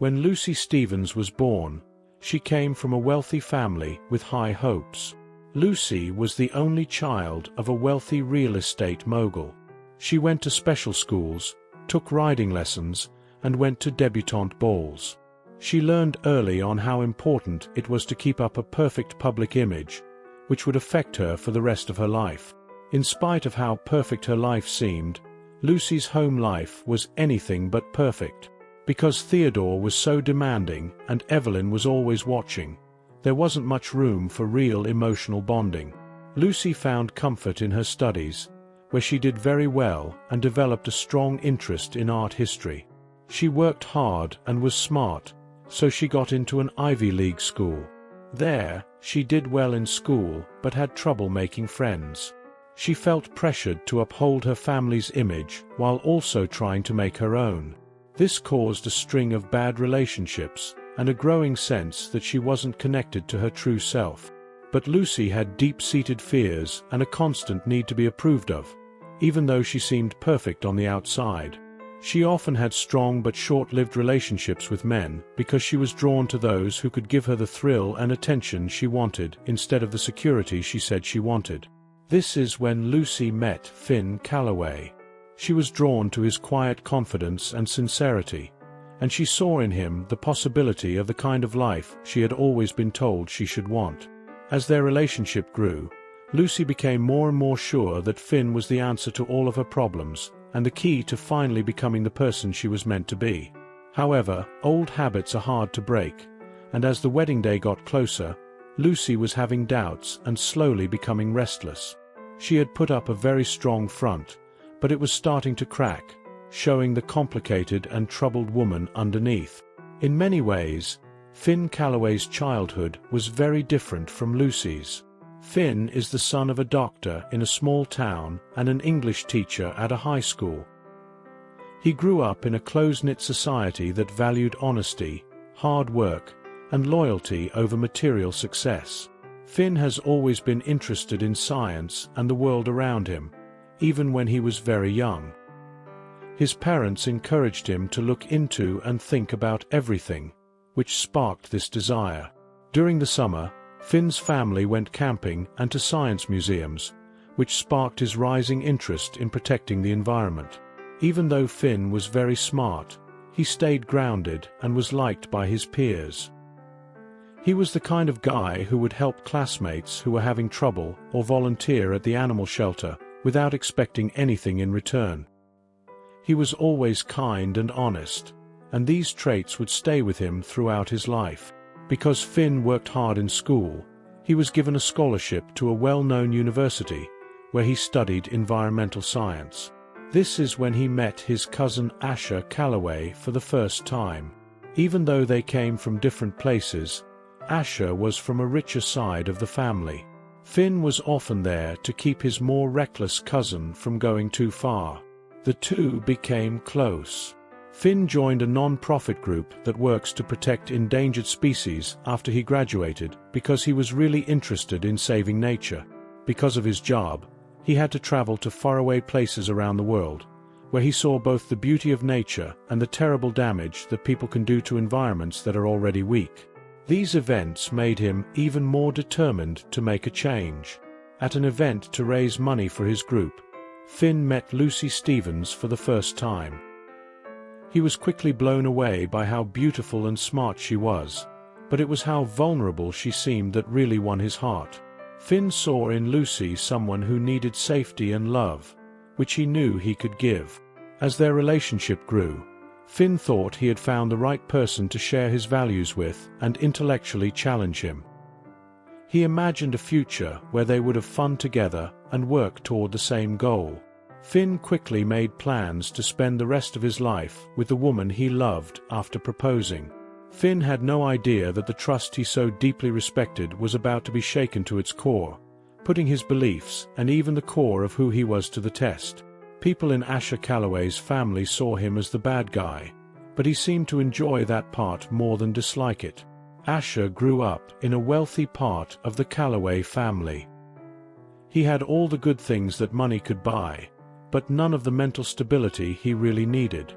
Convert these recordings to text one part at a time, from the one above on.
When Lucy Stevens was born, she came from a wealthy family with high hopes. Lucy was the only child of a wealthy real estate mogul. She went to special schools, took riding lessons, and went to debutante balls. She learned early on how important it was to keep up a perfect public image, which would affect her for the rest of her life. In spite of how perfect her life seemed, Lucy's home life was anything but perfect. Because Theodore was so demanding and Evelyn was always watching, there wasn't much room for real emotional bonding. Lucy found comfort in her studies, where she did very well and developed a strong interest in art history. She worked hard and was smart, so she got into an Ivy League school. There, she did well in school but had trouble making friends. She felt pressured to uphold her family's image while also trying to make her own. This caused a string of bad relationships and a growing sense that she wasn't connected to her true self. But Lucy had deep-seated fears and a constant need to be approved of, even though she seemed perfect on the outside. She often had strong but short-lived relationships with men because she was drawn to those who could give her the thrill and attention she wanted instead of the security she said she wanted. This is when Lucy met Finn Calloway. She was drawn to his quiet confidence and sincerity, and she saw in him the possibility of the kind of life she had always been told she should want. As their relationship grew, Lucy became more and more sure that Finn was the answer to all of her problems and the key to finally becoming the person she was meant to be. However, old habits are hard to break, and as the wedding day got closer, Lucy was having doubts and slowly becoming restless. She had put up a very strong front, but it was starting to crack, showing the complicated and troubled woman underneath. In many ways, Finn Calloway's childhood was very different from Lucy's. Finn is the son of a doctor in a small town and an English teacher at a high school. He grew up in a close-knit society that valued honesty, hard work, and loyalty over material success. Finn has always been interested in science and the world around him, even when he was very young. His parents encouraged him to look into and think about everything, which sparked this desire. During the summer, Finn's family went camping and to science museums, which sparked his rising interest in protecting the environment. Even though Finn was very smart, he stayed grounded and was liked by his peers. He was the kind of guy who would help classmates who were having trouble or volunteer at the animal shelter without expecting anything in return. He was always kind and honest, and these traits would stay with him throughout his life. Because Finn worked hard in school, he was given a scholarship to a well-known university, where he studied environmental science. This is when he met his cousin Asher Calloway for the first time. Even though they came from different places, Asher was from a richer side of the family. Finn was often there to keep his more reckless cousin from going too far. The two became close. Finn joined a non-profit group that works to protect endangered species after he graduated because he was really interested in saving nature. Because of his job, he had to travel to faraway places around the world, where he saw both the beauty of nature and the terrible damage that people can do to environments that are already weak. These events made him even more determined to make a change. At an event to raise money for his group, Finn met Lucy Stevens for the first time. He was quickly blown away by how beautiful and smart she was, but it was how vulnerable she seemed that really won his heart. Finn saw in Lucy someone who needed safety and love, which he knew he could give. As their relationship grew, Finn thought he had found the right person to share his values with and intellectually challenge him. He imagined a future where they would have fun together and work toward the same goal. Finn quickly made plans to spend the rest of his life with the woman he loved after proposing. Finn had no idea that the trust he so deeply respected was about to be shaken to its core, putting his beliefs and even the core of who he was to the test. People in Asher Calloway's family saw him as the bad guy, but he seemed to enjoy that part more than dislike it. Asher grew up in a wealthy part of the Calloway family. He had all the good things that money could buy, but none of the mental stability he really needed.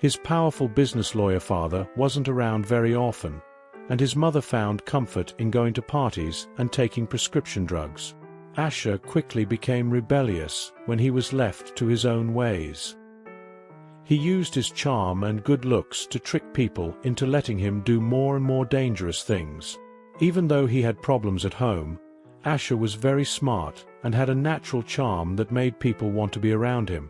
His powerful business lawyer father wasn't around very often, and his mother found comfort in going to parties and taking prescription drugs. Asher quickly became rebellious when he was left to his own ways. He used his charm and good looks to trick people into letting him do more and more dangerous things. Even though he had problems at home, Asher was very smart and had a natural charm that made people want to be around him.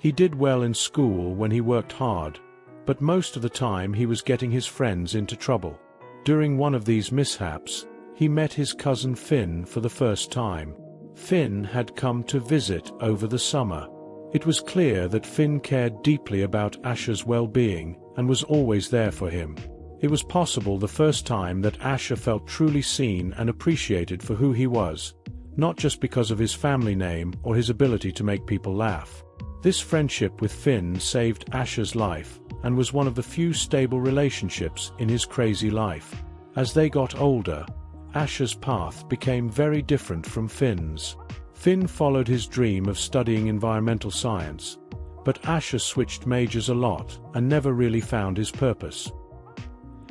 He did well in school when he worked hard, but most of the time he was getting his friends into trouble. During one of these mishaps, he met his cousin Finn for the first time. Finn had come to visit over the summer. It was clear that Finn cared deeply about Asher's well-being and was always there for him. It was possible the first time that Asher felt truly seen and appreciated for who he was, not just because of his family name or his ability to make people laugh. This friendship with Finn saved Asher's life and was one of the few stable relationships in his crazy life. As they got older, Asher's path became very different from Finn's. Finn followed his dream of studying environmental science, but Asher switched majors a lot and never really found his purpose.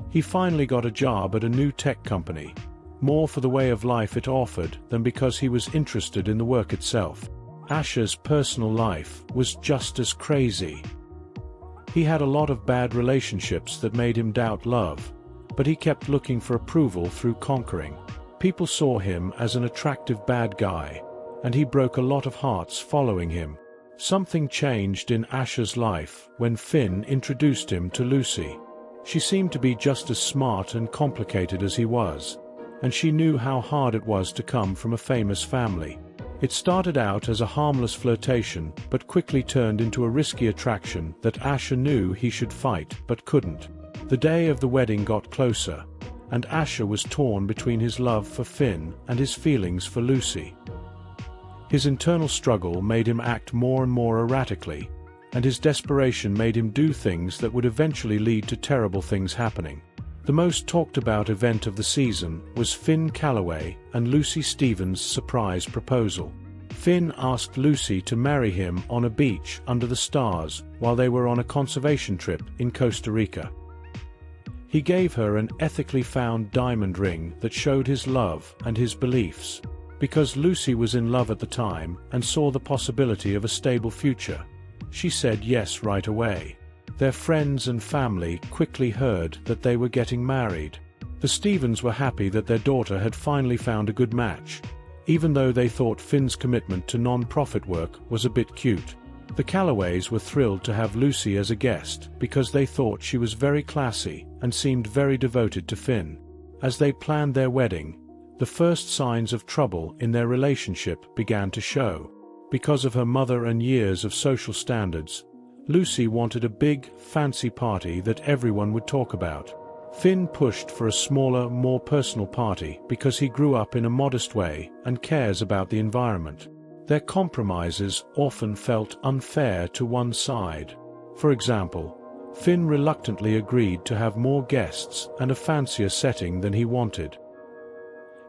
He finally got a job at a new tech company, more for the way of life it offered than because he was interested in the work itself. Asher's personal life was just as crazy. He had a lot of bad relationships that made him doubt love, but he kept looking for approval through conquering. People saw him as an attractive bad guy, and he broke a lot of hearts following him. Something changed in Asher's life when Finn introduced him to Lucy. She seemed to be just as smart and complicated as he was, and she knew how hard it was to come from a famous family. It started out as a harmless flirtation but quickly turned into a risky attraction that Asher knew he should fight but couldn't. The day of the wedding got closer, and Asher was torn between his love for Finn and his feelings for Lucy. His internal struggle made him act more and more erratically, and his desperation made him do things that would eventually lead to terrible things happening. The most talked about event of the season was Finn Calloway and Lucy Stevens' surprise proposal. Finn asked Lucy to marry him on a beach under the stars while they were on a conservation trip in Costa Rica. He gave her an ethically found diamond ring that showed his love and his beliefs. Because Lucy was in love at the time and saw the possibility of a stable future, she said yes right away. Their friends and family quickly heard that they were getting married. The Stevens were happy that their daughter had finally found a good match, even though they thought Finn's commitment to non-profit work was a bit cute. The Callaways were thrilled to have Lucy as a guest because they thought she was very classy and seemed very devoted to Finn. As they planned their wedding, the first signs of trouble in their relationship began to show. Because of her mother and years of social standards, Lucy wanted a big, fancy party that everyone would talk about. Finn pushed for a smaller, more personal party because he grew up in a modest way and cares about the environment. Their compromises often felt unfair to one side. For example, Finn reluctantly agreed to have more guests and a fancier setting than he wanted.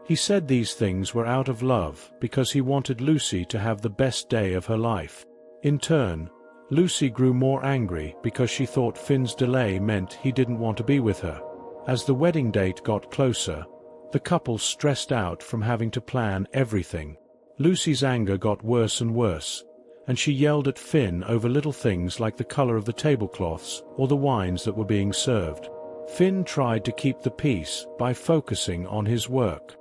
He said these things were out of love because he wanted Lucy to have the best day of her life. In turn, Lucy grew more angry because she thought Finn's delay meant he didn't want to be with her. As the wedding date got closer, the couple stressed out from having to plan everything. Lucy's anger got worse and worse, and she yelled at Finn over little things like the color of the tablecloths or the wines that were being served. Finn tried to keep the peace by focusing on his work.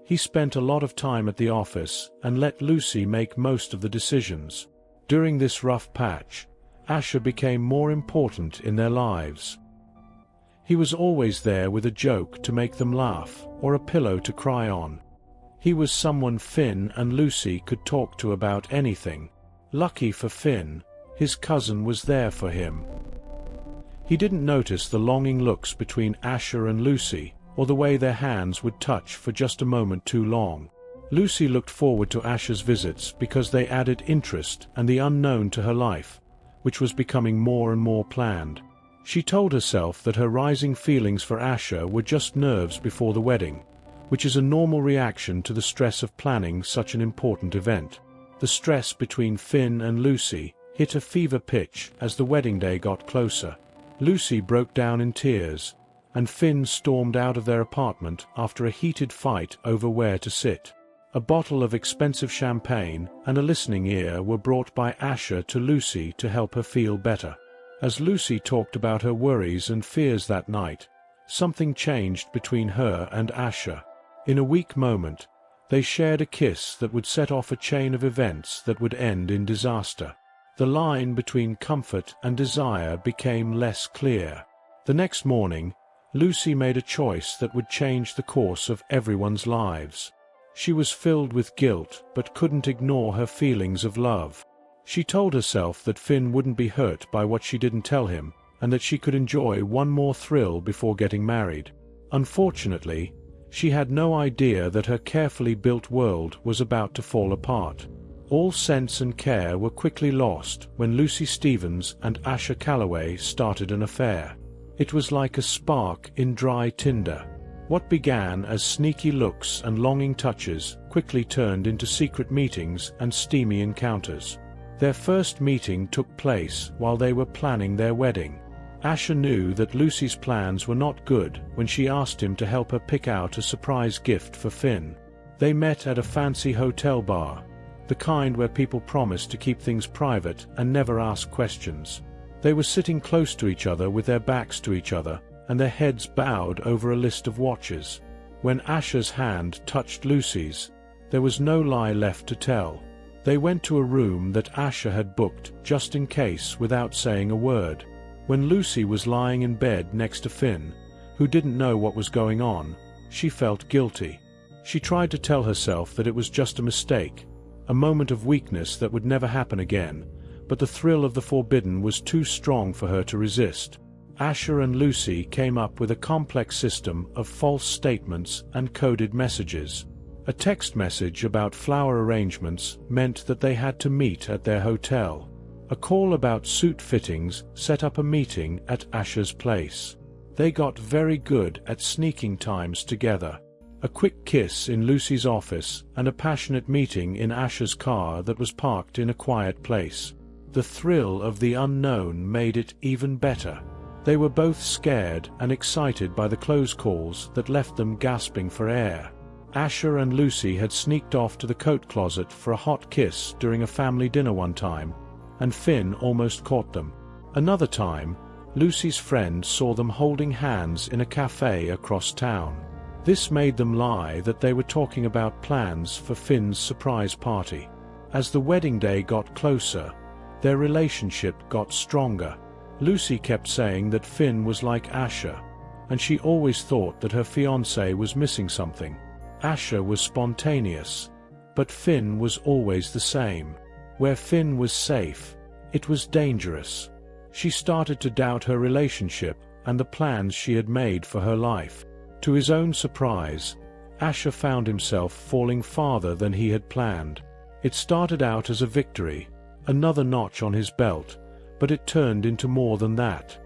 He spent a lot of time at the office and let Lucy make most of the decisions. During this rough patch, Asher became more important in their lives. He was always there with a joke to make them laugh or a pillow to cry on. He was someone Finn and Lucy could talk to about anything. Lucky for Finn, his cousin was there for him. He didn't notice the longing looks between Asher and Lucy, or the way their hands would touch for just a moment too long. Lucy looked forward to Asher's visits because they added interest and the unknown to her life, which was becoming more and more planned. She told herself that her rising feelings for Asher were just nerves before the wedding, which is a normal reaction to the stress of planning such an important event. The stress between Finn and Lucy, hit a fever pitch as the wedding day got closer. Lucy broke down in tears, and Finn stormed out of their apartment after a heated fight over where to sit. A bottle of expensive champagne and a listening ear were brought by Asher to Lucy to help her feel better. As Lucy talked about her worries and fears that night, something changed between her and Asher. In a weak moment, they shared a kiss that would set off a chain of events that would end in disaster. The line between comfort and desire became less clear. The next morning, Lucy made a choice that would change the course of everyone's lives. She was filled with guilt but couldn't ignore her feelings of love. She told herself that Finn wouldn't be hurt by what she didn't tell him, and that she could enjoy one more thrill before getting married. Unfortunately, she had no idea that her carefully built world was about to fall apart. All sense and care were quickly lost when Lucy Stevens and Asher Calloway started an affair. It was like a spark in dry tinder. What began as sneaky looks and longing touches quickly turned into secret meetings and steamy encounters. Their first meeting took place while they were planning their wedding. Asher knew that Lucy's plans were not good when she asked him to help her pick out a surprise gift for Finn. They met at a fancy hotel bar, the kind where people promise to keep things private and never ask questions. They were sitting close to each other with their backs to each other, and their heads bowed over a list of watches. When Asher's hand touched Lucy's, there was no lie left to tell. They went to a room that Asher had booked just in case without saying a word. When Lucy was lying in bed next to Finn, who didn't know what was going on, she felt guilty. She tried to tell herself that it was just a mistake, a moment of weakness that would never happen again, but the thrill of the forbidden was too strong for her to resist. Asher and Lucy came up with a complex system of false statements and coded messages. A text message about flower arrangements meant that they had to meet at their hotel. A call about suit fittings set up a meeting at Asher's place. They got very good at sneaking times together. A quick kiss in Lucy's office and a passionate meeting in Asher's car that was parked in a quiet place. The thrill of the unknown made it even better. They were both scared and excited by the close calls that left them gasping for air. Asher and Lucy had sneaked off to the coat closet for a hot kiss during a family dinner one time, and Finn almost caught them. Another time, Lucy's friend saw them holding hands in a cafe across town. This made them lie that they were talking about plans for Finn's surprise party. As the wedding day got closer, their relationship got stronger. Lucy kept saying that Finn was like Asher, and she always thought that her fiancé was missing something. Asher was spontaneous, but Finn was always the same. Where Finn was safe, it was dangerous. She started to doubt her relationship and the plans she had made for her life. To his own surprise, Asher found himself falling farther than he had planned. It started out as a victory, another notch on his belt, but it turned into more than that.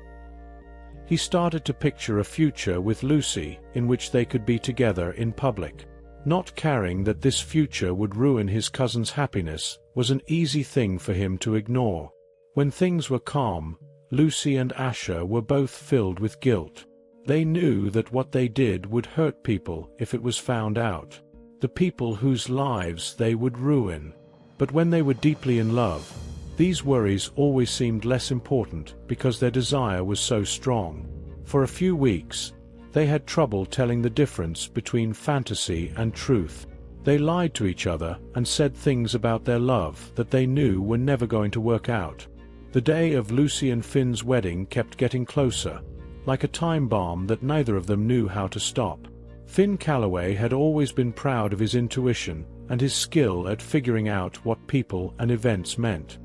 He started to picture a future with Lucy in which they could be together in public. Not caring that this future would ruin his cousin's happiness was an easy thing for him to ignore. When things were calm, Lucy and Asher were both filled with guilt. They knew that what they did would hurt people if it was found out, the people whose lives they would ruin. But when they were deeply in love, these worries always seemed less important because their desire was so strong. For a few weeks, they had trouble telling the difference between fantasy and truth. They lied to each other and said things about their love that they knew were never going to work out. The day of Lucy and Finn's wedding kept getting closer, like a time bomb that neither of them knew how to stop. Finn Calloway had always been proud of his intuition and his skill at figuring out what people and events meant.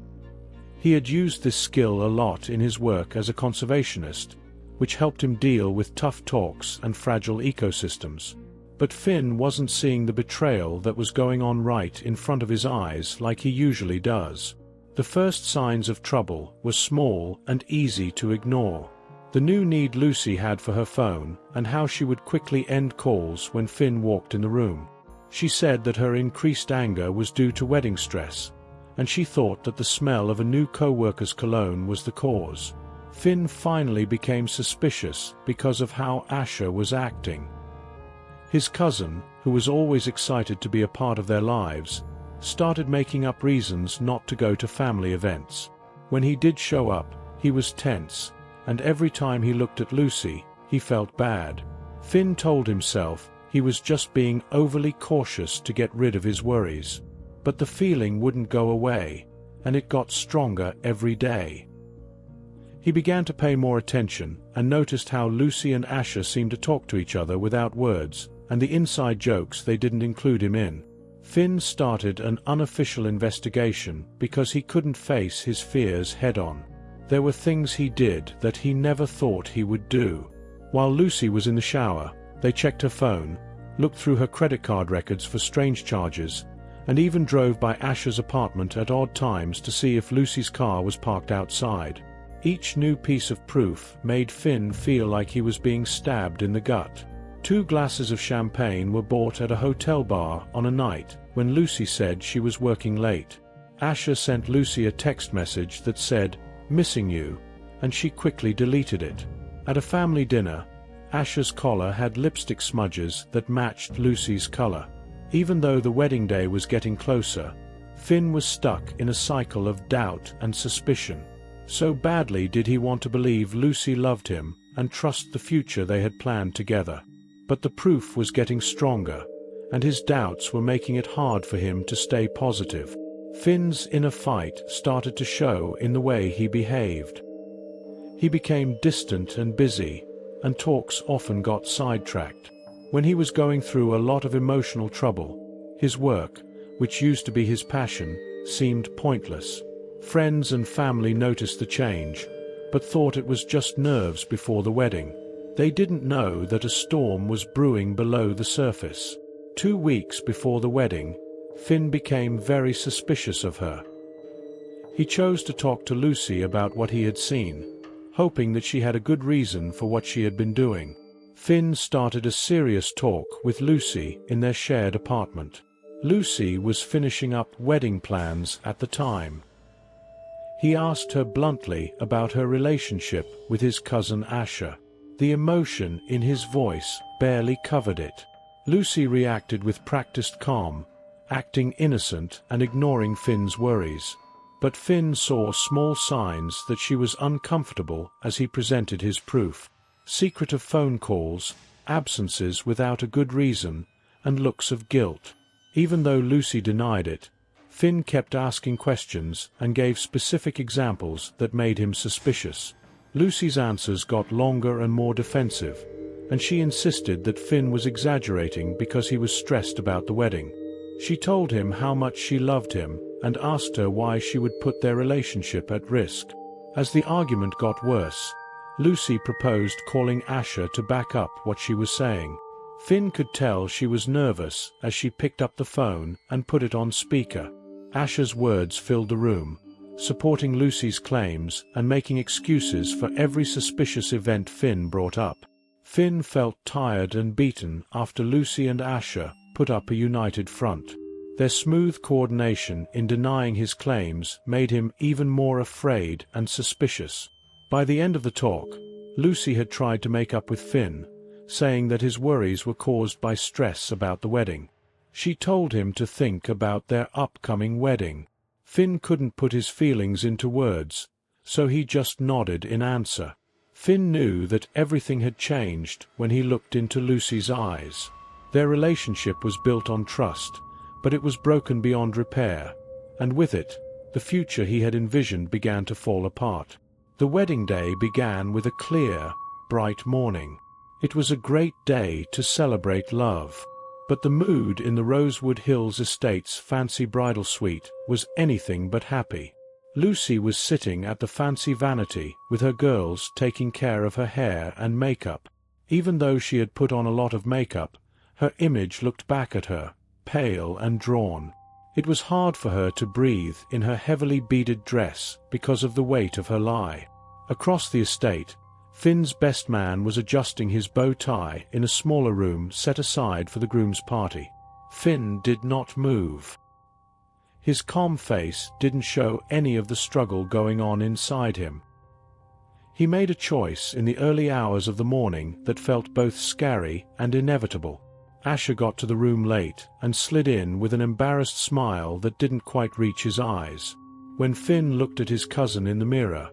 He had used this skill a lot in his work as a conservationist, which helped him deal with tough talks and fragile ecosystems. But Finn wasn't seeing the betrayal that was going on right in front of his eyes like he usually does. The first signs of trouble were small and easy to ignore. The new need Lucy had for her phone and how she would quickly end calls when Finn walked in the room. She said that her increased anger was due to wedding stress, and she thought that the smell of a new co-worker's cologne was the cause. Finn finally became suspicious because of how Asher was acting. His cousin, who was always excited to be a part of their lives, started making up reasons not to go to family events. When he did show up, he was tense, and every time he looked at Lucy, he felt bad. Finn told himself he was just being overly cautious to get rid of his worries. But the feeling wouldn't go away, and it got stronger every day. He began to pay more attention and noticed how Lucy and Asher seemed to talk to each other without words, and the inside jokes they didn't include him in. Finn started an unofficial investigation because he couldn't face his fears head-on. There were things he did that he never thought he would do. While Lucy was in the shower, they checked her phone, looked through her credit card records for strange charges, and even drove by Asher's apartment at odd times to see if Lucy's car was parked outside. Each new piece of proof made Finn feel like he was being stabbed in the gut. 2 glasses of champagne were bought at a hotel bar on a night when Lucy said she was working late. Asher sent Lucy a text message that said, "Missing you," and she quickly deleted it. At a family dinner, Asher's collar had lipstick smudges that matched Lucy's color. Even though the wedding day was getting closer, Finn was stuck in a cycle of doubt and suspicion. So badly did he want to believe Lucy loved him and trust the future they had planned together. But the proof was getting stronger, and his doubts were making it hard for him to stay positive. Finn's inner fight started to show in the way he behaved. He became distant and busy, and talks often got sidetracked. When he was going through a lot of emotional trouble, his work, which used to be his passion, seemed pointless. Friends and family noticed the change, but thought it was just nerves before the wedding. They didn't know that a storm was brewing below the surface. 2 weeks before the wedding, Finn became very suspicious of her. He chose to talk to Lucy about what he had seen, hoping that she had a good reason for what she had been doing. Finn started a serious talk with Lucy in their shared apartment. Lucy was finishing up wedding plans at the time. He asked her bluntly about her relationship with his cousin Asher. The emotion in his voice barely covered it. Lucy reacted with practiced calm, acting innocent and ignoring Finn's worries. But Finn saw small signs that she was uncomfortable as he presented his proof. Secretive phone calls, absences without a good reason, and looks of guilt. Even though Lucy denied it, Finn kept asking questions and gave specific examples that made him suspicious. Lucy's answers got longer and more defensive, and she insisted that Finn was exaggerating because he was stressed about the wedding. She told him how much she loved him and asked her why she would put their relationship at risk. As the argument got worse, Lucy proposed calling Asher to back up what she was saying. Finn could tell she was nervous as she picked up the phone and put it on speaker. Asher's words filled the room, supporting Lucy's claims and making excuses for every suspicious event Finn brought up. Finn felt tired and beaten after Lucy and Asher put up a united front. Their smooth coordination in denying his claims made him even more afraid and suspicious. By the end of the talk, Lucy had tried to make up with Finn, saying that his worries were caused by stress about the wedding. She told him to think about their upcoming wedding. Finn couldn't put his feelings into words, so he just nodded in answer. Finn knew that everything had changed when he looked into Lucy's eyes. Their relationship was built on trust, but it was broken beyond repair, and with it, the future he had envisioned began to fall apart. The wedding day began with a clear, bright morning. It was a great day to celebrate love. But the mood in the Rosewood Hills Estate's fancy bridal suite was anything but happy. Lucy was sitting at the fancy vanity with her girls taking care of her hair and makeup. Even though she had put on a lot of makeup, her image looked back at her, pale and drawn. It was hard for her to breathe in her heavily beaded dress because of the weight of her lie. Across the estate, Finn's best man was adjusting his bow tie in a smaller room set aside for the groom's party. Finn did not move. His calm face didn't show any of the struggle going on inside him. He made a choice in the early hours of the morning that felt both scary and inevitable. Asher got to the room late and slid in with an embarrassed smile that didn't quite reach his eyes. When Finn looked at his cousin in the mirror,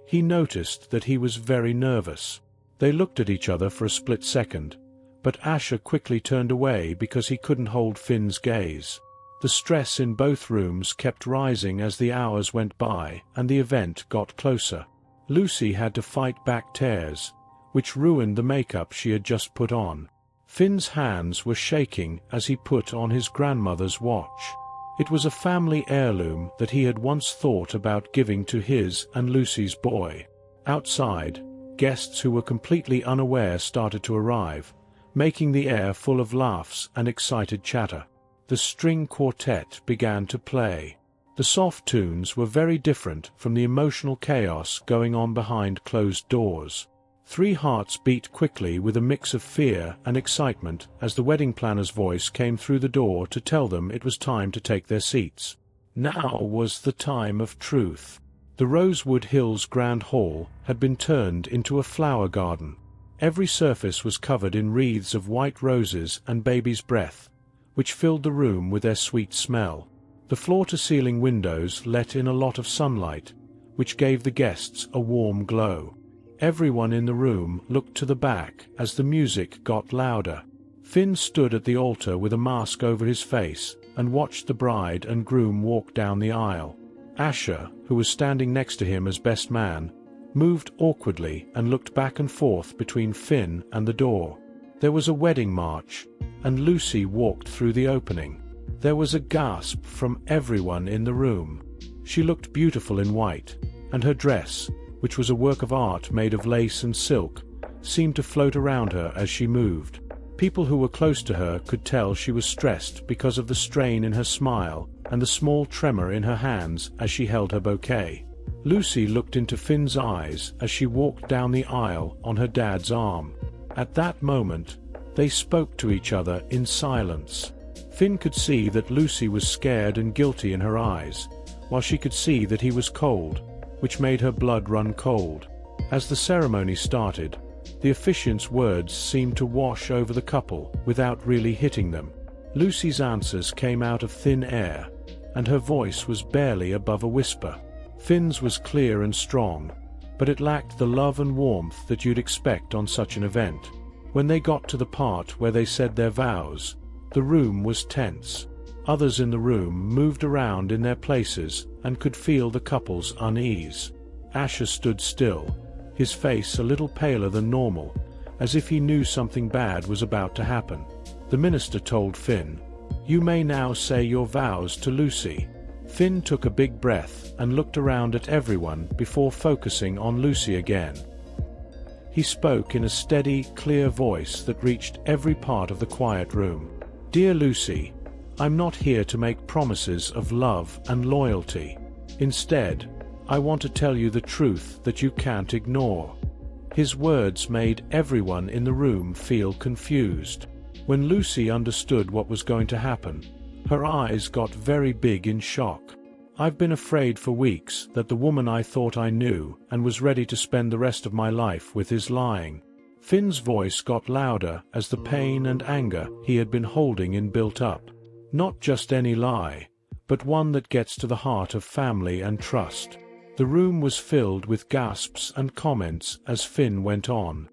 he noticed that he was very nervous. They looked at each other for a split second, but Asher quickly turned away because he couldn't hold Finn's gaze. The stress in both rooms kept rising as the hours went by and the event got closer. Lucy had to fight back tears, which ruined the makeup she had just put on. Finn's hands were shaking as he put on his grandmother's watch. It was a family heirloom that he had once thought about giving to his and Lucy's boy. Outside, guests who were completely unaware started to arrive, making the air full of laughs and excited chatter. The string quartet began to play. The soft tunes were very different from the emotional chaos going on behind closed doors. 3 hearts beat quickly with a mix of fear and excitement as the wedding planner's voice came through the door to tell them it was time to take their seats. Now was the time of truth. The Rosewood Hills Grand Hall had been turned into a flower garden. Every surface was covered in wreaths of white roses and baby's breath, which filled the room with their sweet smell. The floor-to-ceiling windows let in a lot of sunlight, which gave the guests a warm glow. Everyone in the room looked to the back as the music got louder. Finn stood at the altar with a mask over his face and watched the bride and groom walk down the aisle. Asher, who was standing next to him as best man, moved awkwardly and looked back and forth between Finn and the door. There was a wedding march, and Lucy walked through the opening. There was a gasp from everyone in the room. She looked beautiful in white, and her dress, which was a work of art made of lace and silk, seemed to float around her as she moved. People who were close to her could tell she was stressed because of the strain in her smile and the small tremor in her hands as she held her bouquet. Lucy looked into Finn's eyes as she walked down the aisle on her dad's arm. At that moment, they spoke to each other in silence. Finn could see that Lucy was scared and guilty in her eyes, while she could see that he was cold, which made her blood run cold. As the ceremony started, the officiant's words seemed to wash over the couple without really hitting them. Lucy's answers came out of thin air, and her voice was barely above a whisper. Finn's was clear and strong, but it lacked the love and warmth that you'd expect on such an event. When they got to the part where they said their vows, the room was tense. Others in the room moved around in their places and could feel the couple's unease. Asher stood still, his face a little paler than normal, as if he knew something bad was about to happen. The minister told Finn, "You may now say your vows to Lucy." Finn took a big breath and looked around at everyone before focusing on Lucy again. He spoke in a steady, clear voice that reached every part of the quiet room. "Dear Lucy, I'm not here to make promises of love and loyalty. Instead, I want to tell you the truth that you can't ignore." His words made everyone in the room feel confused. When Lucy understood what was going to happen, her eyes got very big in shock. "I've been afraid for weeks that the woman I thought I knew and was ready to spend the rest of my life with is lying." Finn's voice got louder as the pain and anger he had been holding in built up. Not just any lie, but one that gets to the heart of family and trust. The room was filled with gasps and comments as Finn went on.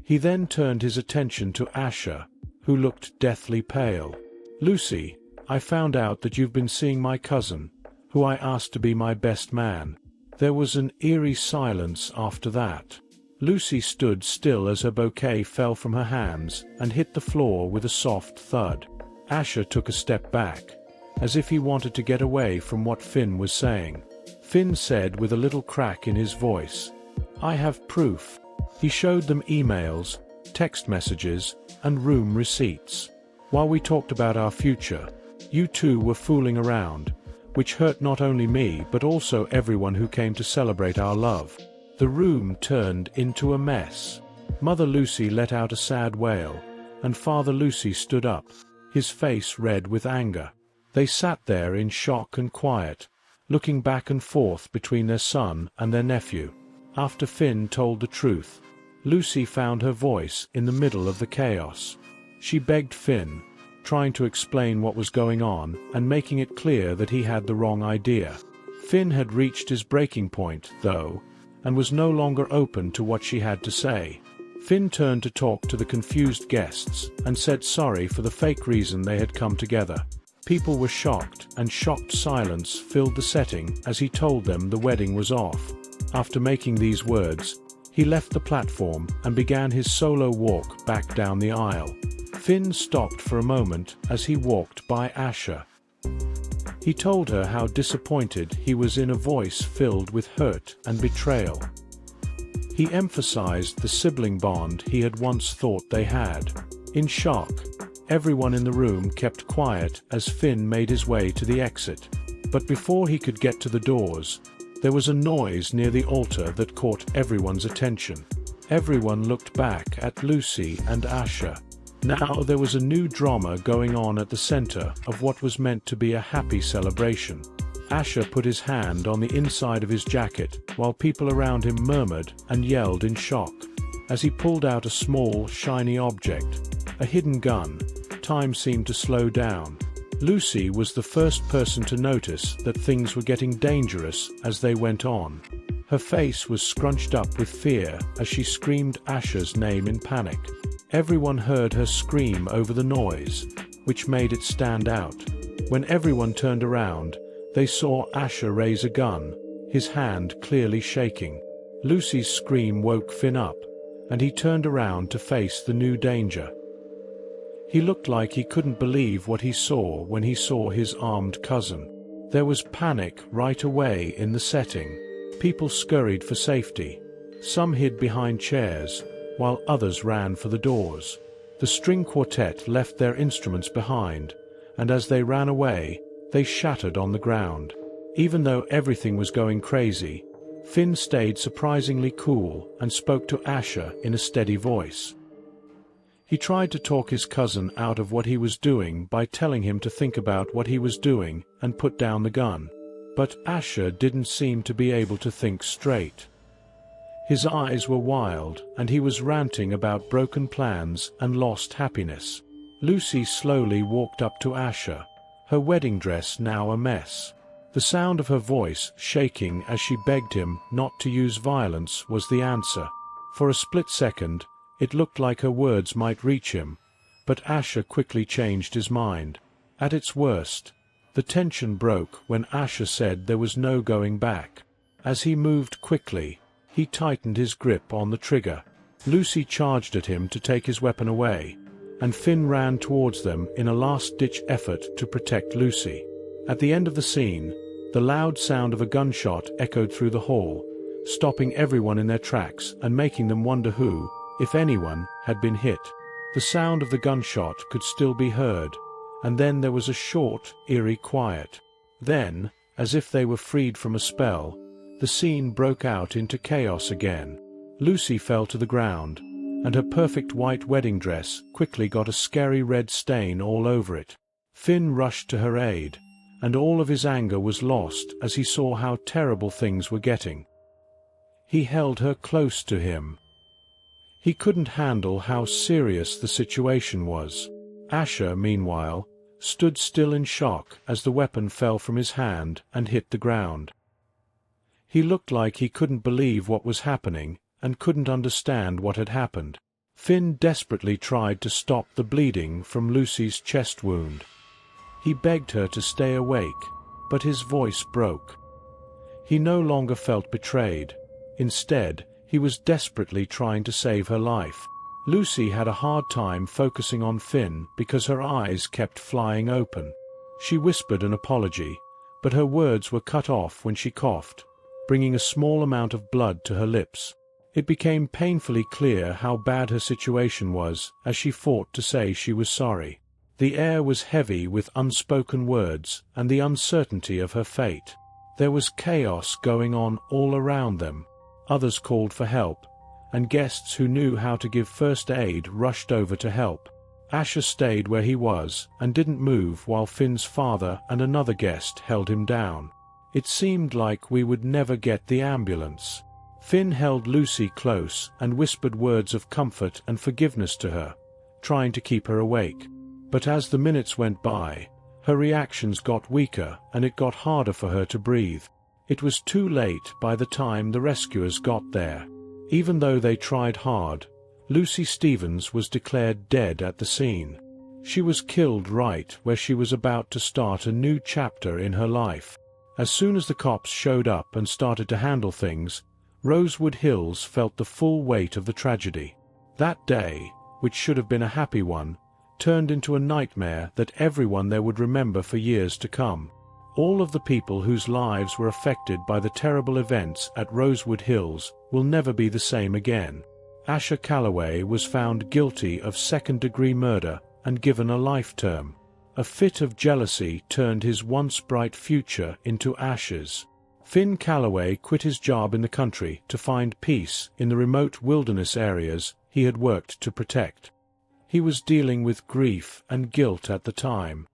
He then turned his attention to Asher, who looked deathly pale. "Lucy, I found out that you've been seeing my cousin, who I asked to be my best man." There was an eerie silence after that. Lucy stood still as her bouquet fell from her hands and hit the floor with a soft thud. Asher took a step back, as if he wanted to get away from what Finn was saying. Finn said with a little crack in his voice, "I have proof." He showed them emails, text messages, and room receipts. "While we talked about our future, you two were fooling around, which hurt not only me but also everyone who came to celebrate our love." The room turned into a mess. Mother Lucy let out a sad wail, and Father Lucy stood up, his face red with anger. They sat there in shock and quiet, looking back and forth between their son and their nephew. After Finn told the truth, Lucy found her voice in the middle of the chaos. She begged Finn, trying to explain what was going on and making it clear that he had the wrong idea. Finn had reached his breaking point, though, and was no longer open to what she had to say. Finn turned to talk to the confused guests and said sorry for the fake reason they had come together. People were shocked, and shocked silence filled the setting as he told them the wedding was off. After making these words, he left the platform and began his solo walk back down the aisle. Finn stopped for a moment as he walked by Asha. He told her how disappointed he was in a voice filled with hurt and betrayal. He emphasized the sibling bond he had once thought they had. In shock, everyone in the room kept quiet as Finn made his way to the exit. But before he could get to the doors, there was a noise near the altar that caught everyone's attention. Everyone looked back at Lucy and Asha. Now there was a new drama going on at the center of what was meant to be a happy celebration. Asha put his hand on the inside of his jacket while people around him murmured and yelled in shock. As he pulled out a small, shiny object, a hidden gun, time seemed to slow down. Lucy was the first person to notice that things were getting dangerous as they went on. Her face was scrunched up with fear as she screamed Asha's name in panic. Everyone heard her scream over the noise, which made it stand out. When everyone turned around, they saw Asha raise a gun, his hand clearly shaking. Lucy's scream woke Finn up, and he turned around to face the new danger. He looked like he couldn't believe what he saw when he saw his armed cousin. There was panic right away in the setting. People scurried for safety. Some hid behind chairs, while others ran for the doors. The string quartet left their instruments behind, and as they ran away, they shattered on the ground. Even though everything was going crazy, Finn stayed surprisingly cool and spoke to Asha in a steady voice. He tried to talk his cousin out of what he was doing by telling him to think about what he was doing and put down the gun. But Asha didn't seem to be able to think straight. His eyes were wild, and he was ranting about broken plans and lost happiness. Lucy slowly walked up to Asha, her wedding dress now a mess. The sound of her voice shaking as she begged him not to use violence was the answer. For a split second, it looked like her words might reach him, but Asha quickly changed his mind. At its worst, the tension broke when Asha said there was no going back. As he moved quickly, he tightened his grip on the trigger. Lucy charged at him to take his weapon away, and Finn ran towards them in a last-ditch effort to protect Lucy. At the end of the scene, the loud sound of a gunshot echoed through the hall, stopping everyone in their tracks and making them wonder who, if anyone, had been hit. The sound of the gunshot could still be heard, and then there was a short, eerie quiet. Then, as if they were freed from a spell, the scene broke out into chaos again. Lucy fell to the ground, and her perfect white wedding dress quickly got a scary red stain all over it. Finn rushed to her aid, and all of his anger was lost as he saw how terrible things were getting. He held her close to him. He couldn't handle how serious the situation was. Asha, meanwhile, stood still in shock as the weapon fell from his hand and hit the ground. He looked like he couldn't believe what was happening and couldn't understand what had happened. Finn desperately tried to stop the bleeding from Lucy's chest wound. He begged her to stay awake, but his voice broke. He no longer felt betrayed. Instead, he was desperately trying to save her life. Lucy had a hard time focusing on Finn because her eyes kept flying open. She whispered an apology, but her words were cut off when she coughed, bringing a small amount of blood to her lips. It became painfully clear how bad her situation was as she fought to say she was sorry. The air was heavy with unspoken words and the uncertainty of her fate. There was chaos going on all around them. Others called for help, and guests who knew how to give first aid rushed over to help. Asher stayed where he was and didn't move while Finn's father and another guest held him down. It seemed like we would never get the ambulance. Finn held Lucy close and whispered words of comfort and forgiveness to her, trying to keep her awake. But as the minutes went by, her reactions got weaker and it got harder for her to breathe. It was too late by the time the rescuers got there. Even though they tried hard, Lucy Stevens was declared dead at the scene. She was killed right where she was about to start a new chapter in her life. As soon as the cops showed up and started to handle things, Rosewood Hills felt the full weight of the tragedy. That day, which should have been a happy one, turned into a nightmare that everyone there would remember for years to come. All of the people whose lives were affected by the terrible events at Rosewood Hills will never be the same again. Asher Calloway was found guilty of second-degree murder and given a life term. A fit of jealousy turned his once bright future into ashes. Finn Calloway quit his job in the country to find peace in the remote wilderness areas he had worked to protect. He was dealing with grief and guilt at the time,